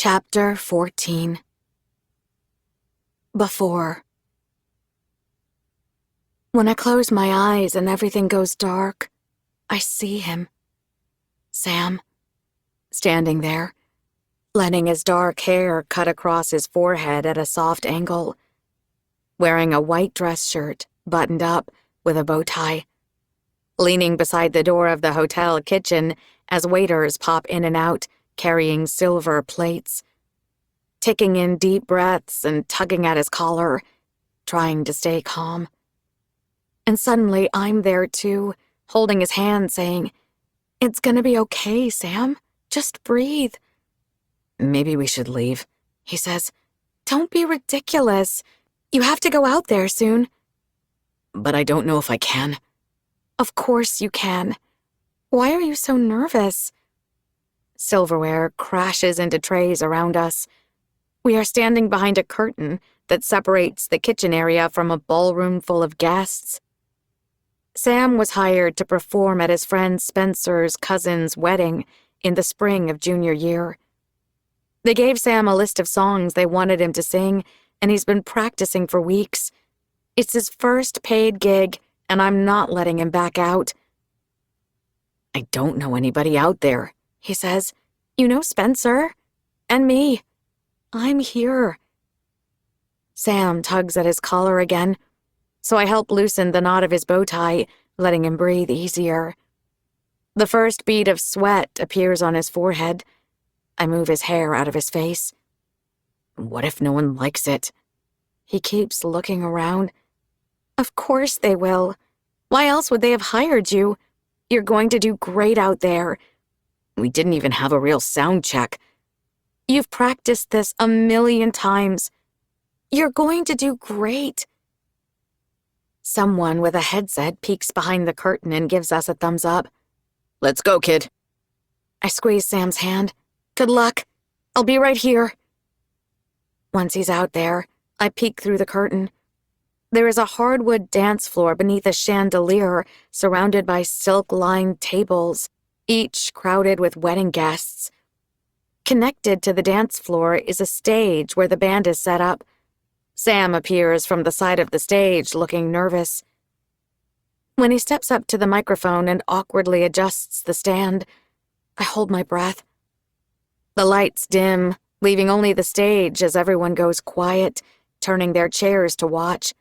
Chapter 14. Before. When I close my eyes and everything goes dark, I see him. Sam, standing there, letting his dark hair cut across his forehead at a soft angle, wearing a white dress shirt buttoned up with a bow tie, leaning beside the door of the hotel kitchen as waiters pop in and out, carrying silver plates, taking in deep breaths and tugging at his collar, trying to stay calm. And suddenly I'm there too, holding his hand, saying, "It's gonna be okay, Sam. Just breathe." "Maybe we should leave," he says. "Don't be ridiculous. You have to go out there soon." "But I don't know if I can." "Of course you can. Why are you so nervous?" Silverware crashes into trays around us. We are standing behind a curtain that separates the kitchen area from a ballroom full of guests. Sam was hired to perform at his friend Spencer's cousin's wedding in the spring of junior year. They gave Sam a list of songs they wanted him to sing, and he's been practicing for weeks. It's his first paid gig, and I'm not letting him back out. "I don't know anybody out there," he says. "You know Spencer. And me. I'm here." Sam tugs at his collar again, so I help loosen the knot of his bow tie, letting him breathe easier. The first bead of sweat appears on his forehead. I move his hair out of his face. "What if no one likes it?" He keeps looking around. "Of course they will. Why else would they have hired you? You're going to do great out there." "We didn't even have a real sound check." "You've practiced this 1,000,000 times. You're going to do great." Someone with a headset peeks behind the curtain and gives us a thumbs up. "Let's go, kid." I squeeze Sam's hand. "Good luck. I'll be right here." Once he's out there, I peek through the curtain. There is a hardwood dance floor beneath a chandelier surrounded by silk-lined tables, each crowded with wedding guests. Connected to the dance floor is a stage where the band is set up. Sam appears from the side of the stage, looking nervous. When he steps up to the microphone and awkwardly adjusts the stand, I hold my breath. The lights dim, leaving only the stage as everyone goes quiet, turning their chairs to watch.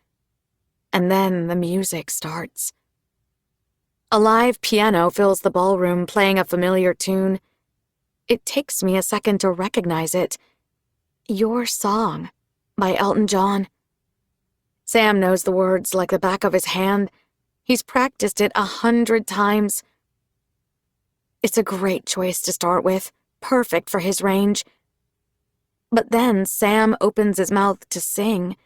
And then the music starts. A live piano fills the ballroom, playing a familiar tune. It takes me a second to recognize it. "Your Song" by Elton John. Sam knows the words like the back of his hand. He's practiced it 100 times. It's a great choice to start with, perfect for his range. But then Sam opens his mouth to sing,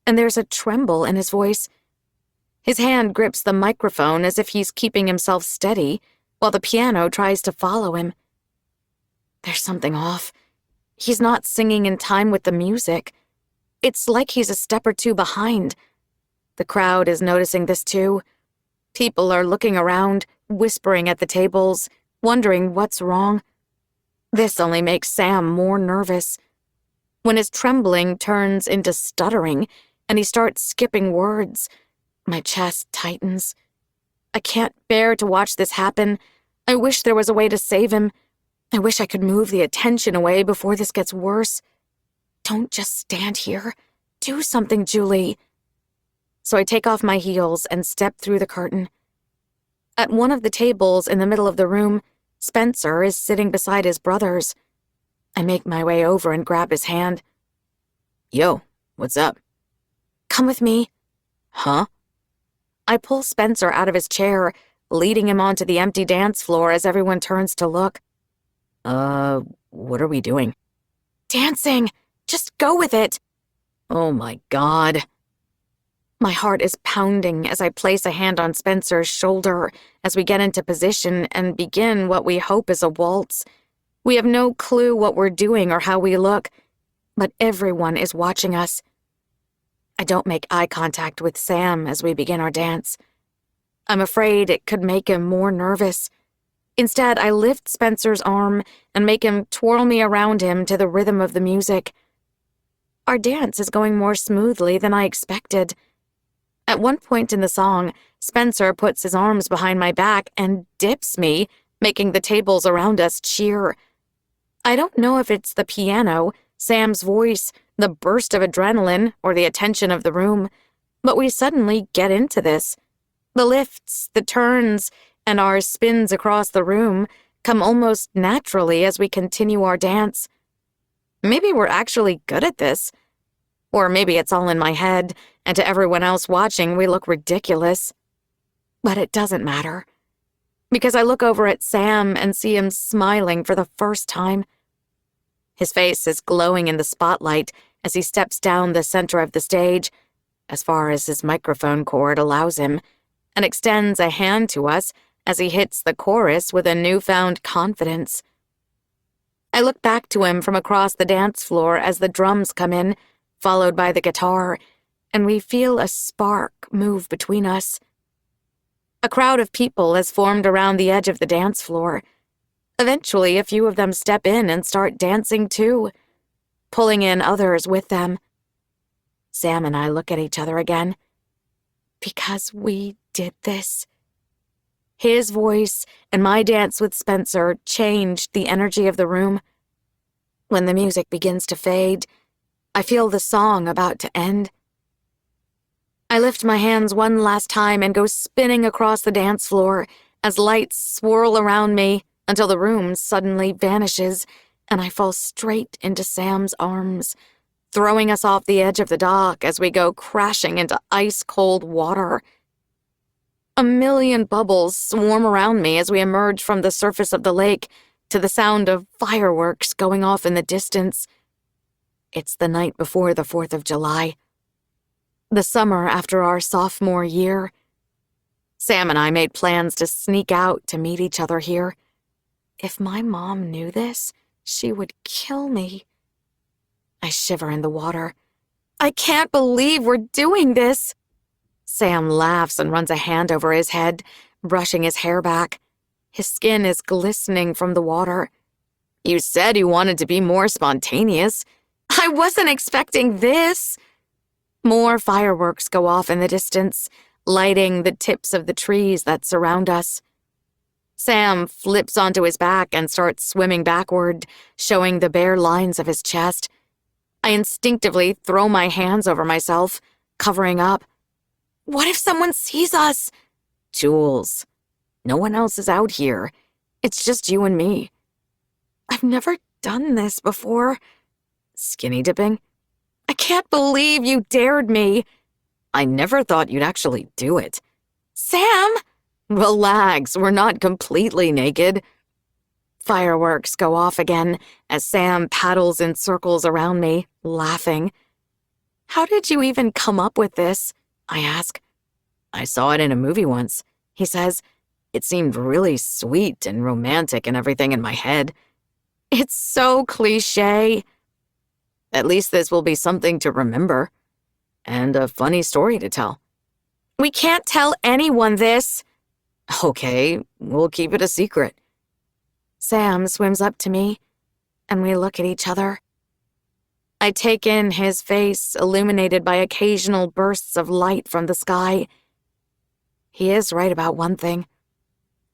and there's a tremble in his voice. His hand grips the microphone as if he's keeping himself steady, while the piano tries to follow him. There's something off. He's not singing in time with the music. It's like he's a step or two behind. The crowd is noticing this too. People are looking around, whispering at the tables, wondering what's wrong. This only makes Sam more nervous. When his trembling turns into stuttering and he starts skipping words, my chest tightens. I can't bear to watch this happen. I wish there was a way to save him. I wish I could move the attention away before this gets worse. Don't just stand here. Do something, Julie. So I take off my heels and step through the curtain. At one of the tables in the middle of the room, Spencer is sitting beside his brothers. I make my way over and grab his hand. "Yo, what's up?" "Come with me." "Huh?" I pull Spencer out of his chair, leading him onto the empty dance floor as everyone turns to look. What are we doing?" "Dancing. Just go with it." "Oh my God." My heart is pounding as I place a hand on Spencer's shoulder as we get into position and begin what we hope is a waltz. We have no clue what we're doing or how we look, but everyone is watching us. I don't make eye contact with Sam as we begin our dance. I'm afraid it could make him more nervous. Instead, I lift Spencer's arm and make him twirl me around him to the rhythm of the music. Our dance is going more smoothly than I expected. At one point in the song, Spencer puts his arms behind my back and dips me, making the tables around us cheer. I don't know if it's the piano, Sam's voice, the burst of adrenaline, or the attention of the room, but we suddenly get into this. The lifts, the turns, and our spins across the room come almost naturally as we continue our dance. Maybe we're actually good at this. Or maybe it's all in my head, and to everyone else watching we look ridiculous. But it doesn't matter. Because I look over at Sam and see him smiling for the first time. His face is glowing in the spotlight as he steps down the center of the stage, as far as his microphone cord allows him, and extends a hand to us as he hits the chorus with a newfound confidence. I look back to him from across the dance floor as the drums come in, followed by the guitar, and we feel a spark move between us. A crowd of people has formed around the edge of the dance floor. Eventually, a few of them step in and start dancing too, pulling in others with them. Sam and I look at each other again. Because we did this. His voice and my dance with Spencer changed the energy of the room. When the music begins to fade, I feel the song about to end. I lift my hands one last time and go spinning across the dance floor as lights swirl around me until the room suddenly vanishes and I fall straight into Sam's arms, throwing us off the edge of the dock as we go crashing into ice-cold water. A million bubbles swarm around me as we emerge from the surface of the lake to the sound of fireworks going off in the distance. It's the night before the 4th of July. The summer after our sophomore year. Sam and I made plans to sneak out to meet each other here. If my mom knew this, she would kill me. I shiver in the water. I can't believe we're doing this. Sam laughs and runs a hand over his head, brushing his hair back. His skin is glistening from the water. You said you wanted to be more spontaneous. I wasn't expecting this. More fireworks go off in the distance, lighting the tips of the trees that surround us. Sam flips onto his back and starts swimming backward, showing the bare lines of his chest. I instinctively throw my hands over myself, covering up. What if someone sees us? Jules, no one else is out here. It's just you and me. I've never done this before. Skinny dipping? I can't believe you dared me. I never thought you'd actually do it. Sam! Relax, we're not completely naked. Fireworks go off again as Sam paddles in circles around me, laughing. How did you even come up with this? I ask. I saw it in a movie once, he says. It seemed really sweet and romantic and everything in my head. It's so cliché. At least this will be something to remember. And a funny story to tell. We can't tell anyone this. Okay, we'll keep it a secret. Sam swims up to me, and we look at each other. I take in his face, illuminated by occasional bursts of light from the sky. He is right about one thing.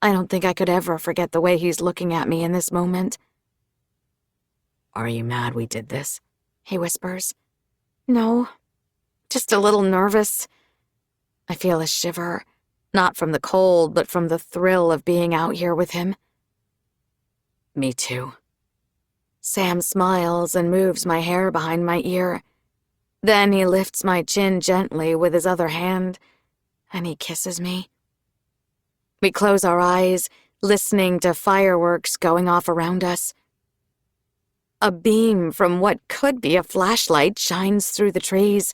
I don't think I could ever forget the way he's looking at me in this moment. Are you mad we did this? He whispers. No, just a little nervous. I feel a shiver, not from the cold, but from the thrill of being out here with him. Me too. Sam smiles and moves my hair behind my ear. Then he lifts my chin gently with his other hand, and he kisses me. We close our eyes, listening to fireworks going off around us. A beam from what could be a flashlight shines through the trees,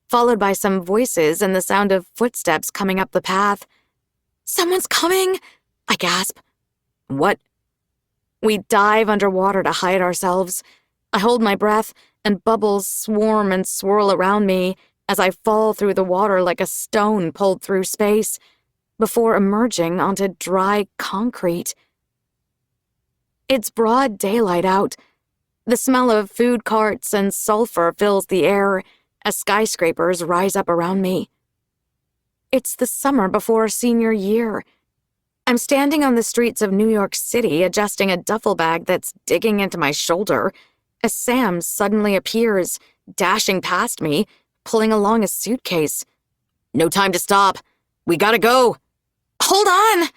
followed by some voices and the sound of footsteps coming up the path. Someone's coming! I gasp. What? We dive underwater to hide ourselves. I hold my breath, and bubbles swarm and swirl around me as I fall through the water like a stone pulled through space, before emerging onto dry concrete. It's broad daylight out. The smell of food carts and sulfur fills the air as skyscrapers rise up around me. It's the summer before senior year. I'm standing on the streets of New York City adjusting a duffel bag that's digging into my shoulder as Sam suddenly appears, dashing past me, pulling along a suitcase. "No time to stop. We gotta go." "Hold on!"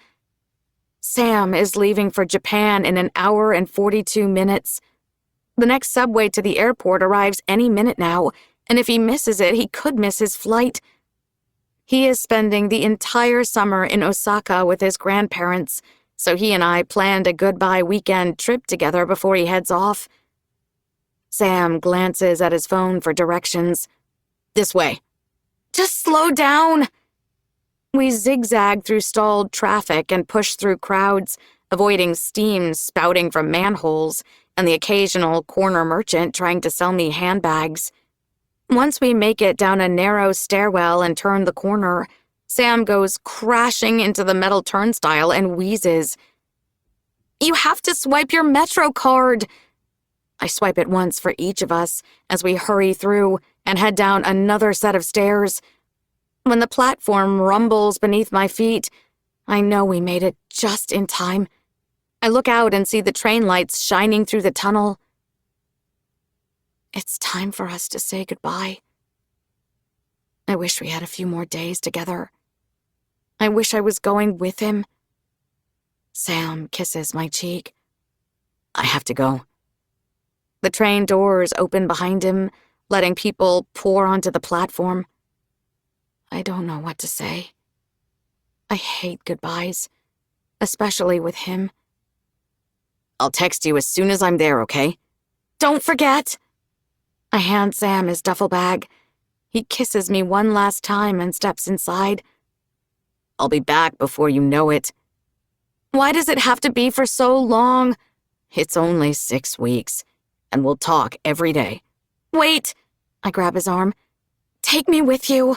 Sam is leaving for Japan in an hour and 42 minutes. The next subway to the airport arrives any minute now, and if he misses it, he could miss his flight. He is spending the entire summer in Osaka with his grandparents, so he and I planned a goodbye weekend trip together before he heads off. Sam glances at his phone for directions. "This way." "Just slow down." We zigzag through stalled traffic and push through crowds, avoiding steam spouting from manholes and the occasional corner merchant trying to sell me handbags. Once we make it down a narrow stairwell and turn the corner, Sam goes crashing into the metal turnstile and wheezes. "You have to swipe your Metro card." I swipe it once for each of us as we hurry through and head down another set of stairs. When the platform rumbles beneath my feet, I know we made it just in time. I look out and see the train lights shining through the tunnel. It's time for us to say goodbye. I wish we had a few more days together. I wish I was going with him. Sam kisses my cheek. I have to go. The train doors open behind him, letting people pour onto the platform. I don't know what to say. I hate goodbyes, especially with him. I'll text you as soon as I'm there, okay? Don't forget. I hand Sam his duffel bag. He kisses me one last time and steps inside. I'll be back before you know it. Why does it have to be for so long? It's only 6 weeks, and we'll talk every day. Wait! I grab his arm. Take me with you.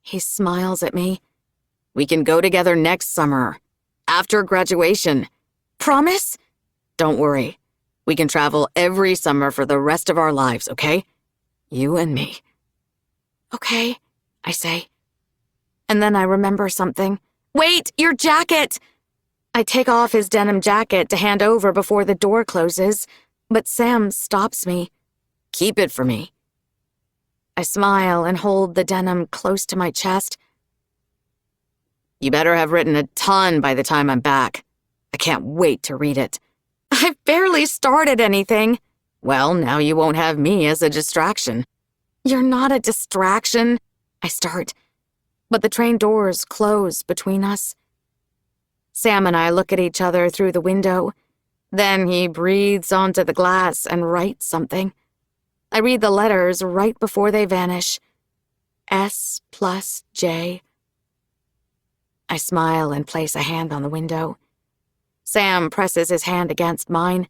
He smiles at me. We can go together next summer, after graduation. Promise? Don't worry. We can travel every summer for the rest of our lives, okay? You and me. Okay, I say. And then I remember something. Wait, your jacket! I take off his denim jacket to hand over before the door closes, but Sam stops me. Keep it for me. I smile and hold the denim close to my chest. You better have written a ton by the time I'm back. I can't wait to read it. I've barely started anything. Well, now you won't have me as a distraction. You're not a distraction, I start, but the train doors close between us. Sam and I look at each other through the window. Then he breathes onto the glass and writes something. I read the letters right before they vanish. S+J. I smile and place a hand on the window. Sam presses his hand against mine.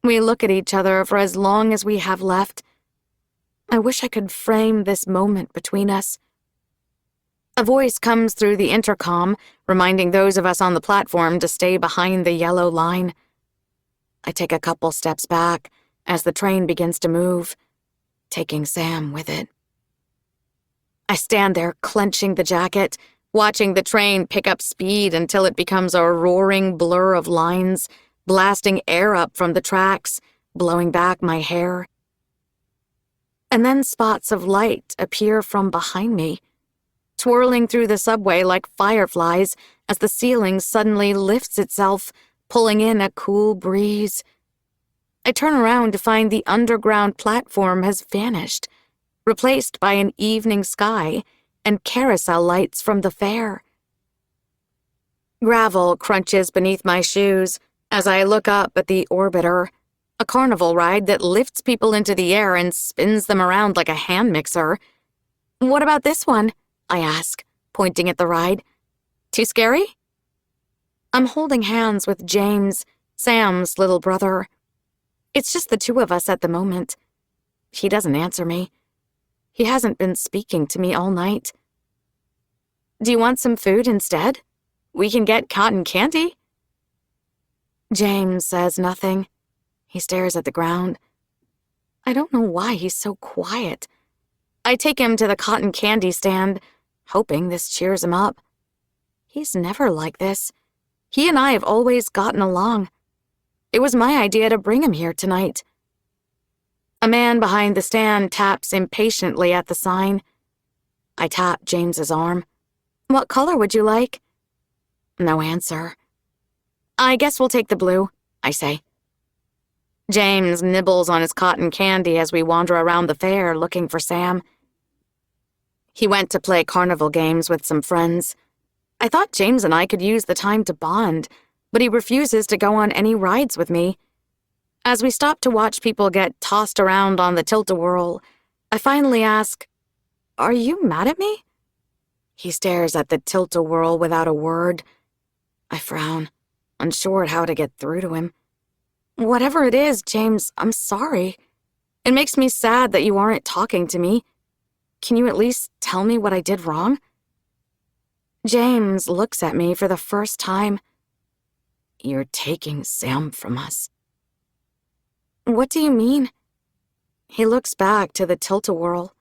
We look at each other for as long as we have left. I wish I could frame this moment between us. A voice comes through the intercom, reminding those of us on the platform to stay behind the yellow line. I take a couple steps back as the train begins to move, taking Sam with it. I stand there clenching the jacket, watching the train pick up speed until it becomes a roaring blur of lines, blasting air up from the tracks, blowing back my hair. And then spots of light appear from behind me, twirling through the subway like fireflies as the ceiling suddenly lifts itself, pulling in a cool breeze. I turn around to find the underground platform has vanished, replaced by an evening sky and carousel lights from the fair. Gravel crunches beneath my shoes as I look up at the Orbiter, a carnival ride that lifts people into the air and spins them around like a hand mixer. What about this one? I ask, pointing at the ride. Too scary? I'm holding hands with James, Sam's little brother. It's just the two of us at the moment. He doesn't answer me. He hasn't been speaking to me all night. Do you want some food instead? We can get cotton candy. James says nothing. He stares at the ground. I don't know why he's so quiet. I take him to the cotton candy stand, hoping this cheers him up. He's never like this. He and I have always gotten along. It was my idea to bring him here tonight. A man behind the stand taps impatiently at the sign. I tap James's arm. What color would you like? No answer. I guess we'll take the blue, I say. James nibbles on his cotton candy as we wander around the fair looking for Sam. He went to play carnival games with some friends. I thought James and I could use the time to bond, but he refuses to go on any rides with me. As we stop to watch people get tossed around on the tilt-a-whirl, I finally ask, Are you mad at me? He stares at the tilt-a-whirl without a word. I frown, unsure how to get through to him. Whatever it is, James, I'm sorry. It makes me sad that you aren't talking to me. Can you at least tell me what I did wrong? James looks at me for the first time. You're taking Sam from us. What do you mean? He looks back to the tilt-a-whirl.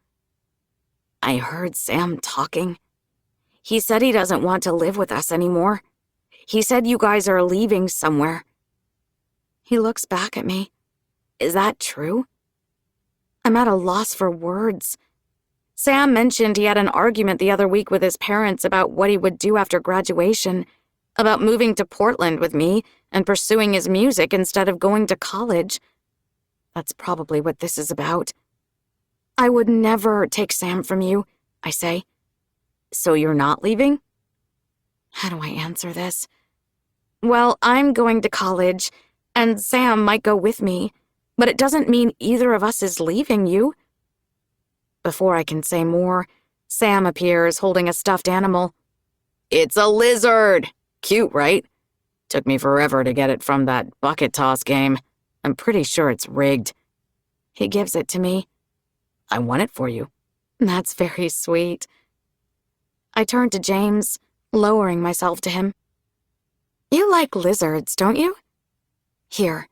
I heard Sam talking. He said he doesn't want to live with us anymore. He said you guys are leaving somewhere. He looks back at me. Is that true? I'm at a loss for words. Sam mentioned he had an argument the other week with his parents about what he would do after graduation, about moving to Portland with me and pursuing his music instead of going to college. That's probably what this is about. I would never take Sam from you, I say. So you're not leaving? How do I answer this? Well, I'm going to college, and Sam might go with me, but it doesn't mean either of us is leaving you. Before I can say more, Sam appears holding a stuffed animal. It's a lizard! Cute, right? Took me forever to get it from that bucket toss game. I'm pretty sure it's rigged. He gives it to me. I won it for you. That's very sweet. I turn to James, lowering myself to him. You like lizards, don't you? Here.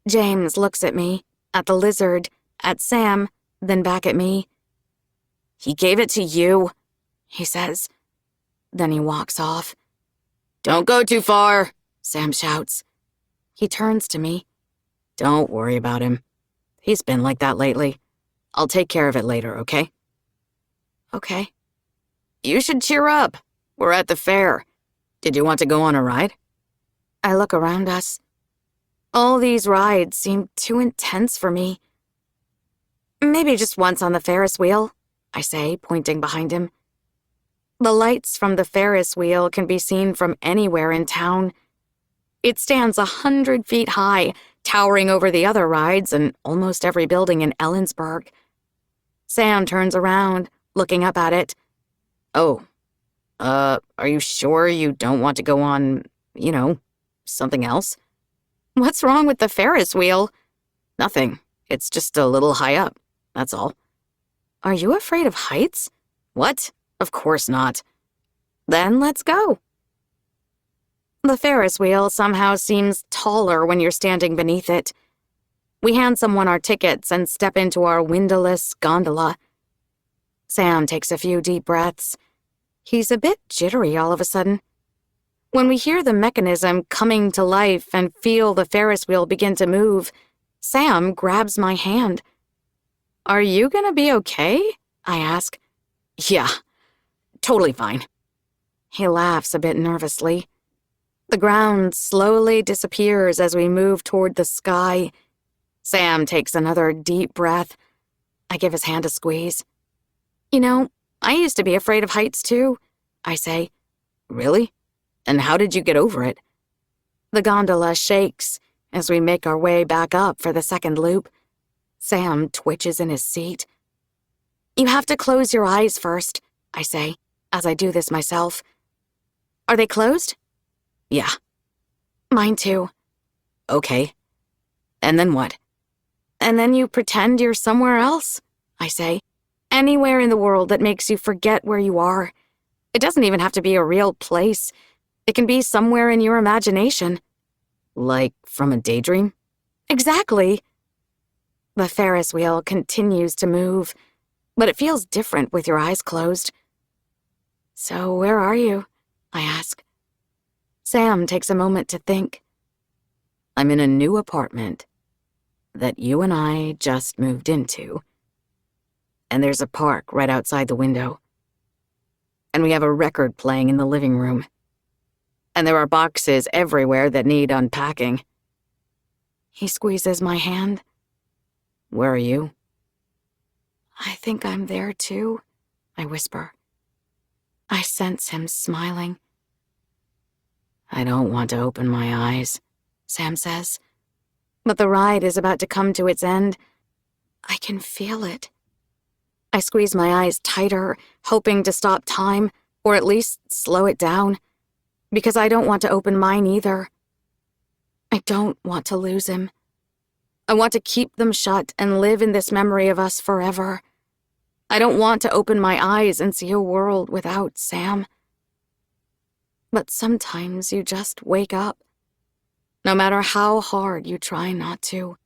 James looks at me, at the lizard, at Sam, then back at me. He gave it to you, he says. Then he walks off. Don't go too far, Sam shouts. He turns to me. Don't worry about him. He's been like that lately. I'll take care of it later, okay? Okay. You should cheer up. We're at the fair. Did you want to go on a ride? I look around us. All these rides seem too intense for me. Maybe just once on the Ferris wheel, I say, pointing behind him. The lights from the Ferris wheel can be seen from anywhere in town. It stands 100 feet high, towering over the other rides and almost every building in Ellensburg. Sam turns around, looking up at it. Oh, are you sure you don't want to go on, something else? What's wrong with the Ferris wheel? Nothing. It's just a little high up, that's all. Are you afraid of heights? What? Of course not. Then let's go. The Ferris wheel somehow seems taller when you're standing beneath it. We hand someone our tickets and step into our windowless gondola. Sam takes a few deep breaths. He's a bit jittery all of a sudden. When we hear the mechanism coming to life and feel the Ferris wheel begin to move, Sam grabs my hand. Are you gonna be okay? I ask. Yeah, totally fine. He laughs a bit nervously. The ground slowly disappears as we move toward the sky. Sam takes another deep breath. I give his hand a squeeze. I used to be afraid of heights too, I say. Really? And how did you get over it? The gondola shakes as we make our way back up for the second loop. Sam twitches in his seat. You have to close your eyes first, I say, as I do this myself. Are they closed? Yeah. Mine too. Okay. And then what? And then you pretend you're somewhere else, I say. Anywhere in the world that makes you forget where you are. It doesn't even have to be a real place. It can be somewhere in your imagination. Like from a daydream? Exactly. The Ferris wheel continues to move, but it feels different with your eyes closed. So where are you? I ask. Sam takes a moment to think. I'm in a new apartment that you and I just moved into. And there's a park right outside the window. And we have a record playing in the living room. And there are boxes everywhere that need unpacking. He squeezes my hand. Where are you? I think I'm there too, I whisper. I sense him smiling. I don't want to open my eyes, Sam says. But the ride is about to come to its end. I can feel it. I squeeze my eyes tighter, hoping to stop time, or at least slow it down, because I don't want to open mine either. I don't want to lose him. I want to keep them shut and live in this memory of us forever. I don't want to open my eyes and see a world without Sam. But sometimes you just wake up, no matter how hard you try not to.